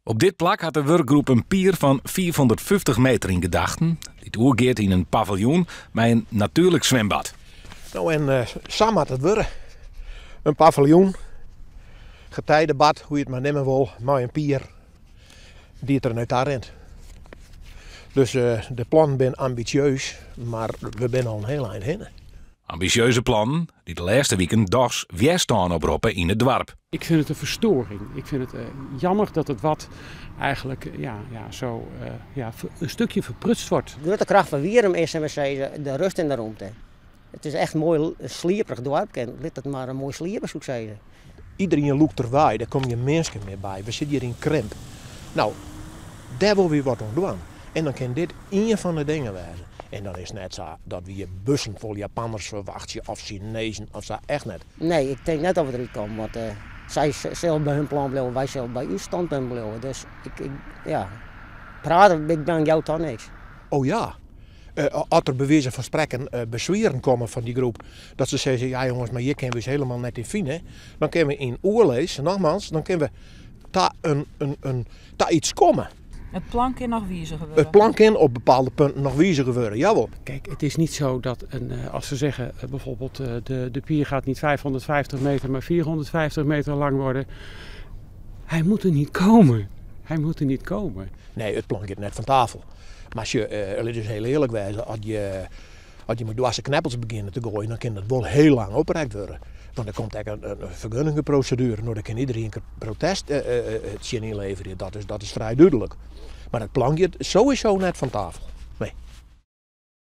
Op dit plak had de werkgroep een pier van 450 meter in gedachten. Die oergeert in een paviljoen met een natuurlijk zwembad. Nou en samen had het worden. Een paviljoen, getijdenbad, hoe je het maar nemen wil, maar een pier die het er net aan rent. Dus de plannen zijn ambitieus, maar we zijn al een heel eind heen. Ambitieuze plannen die de laatste weken dags weer staan oproepen in het dorp. Ik vind het een verstoring. Ik vind het jammer dat het wat eigenlijk een stukje verprutst wordt. De grote kracht van Wierum is de rust in de ruimte. Het is echt een mooi slieperig dorp. Laat het maar een mooi slieperzoek zijn. Iedereen loekt erbij, daar kom je mensen meer bij. We zitten hier in krimp. Nou, daar wil we wat aan doen. En dan kan dit één van de dingen wezen. En dan is het net zo dat we hier bussen vol Japanners verwachten of Chinezen of zo, echt net. Nee, ik denk net dat we eruit komen, want zij zullen bij hun plan blijven, wij zullen bij uw standpunt blijven. Dus praten, ik ben jou toch niks. Oh ja, als er bewezen van spreken bezweren komen van die groep, dat ze zeggen, ja jongens, maar hier kunnen we dus helemaal net in vinden, dan kunnen we in oorlees, nogmaals, dan kunnen we daar iets komen. Het plan kan nog wijziger worden. Het plan kan op bepaalde punten nog wijziger worden, jawel. Kijk, het is niet zo dat, als ze zeggen bijvoorbeeld de pier gaat niet 550 meter, maar 450 meter lang worden. Hij moet er niet komen. Hij moet er niet komen. Nee, het plan gaat net van tafel. Maar als je, dus heel eerlijk wijzen, als je met dwaze kneppels begint te gooien, dan kan dat wel heel lang oprecht worden. Want er komt eigenlijk een vergunningenprocedure. Nou, dan kan iedereen een protest inleveren. Dat is vrij duidelijk. Maar het plan gaat sowieso net van tafel.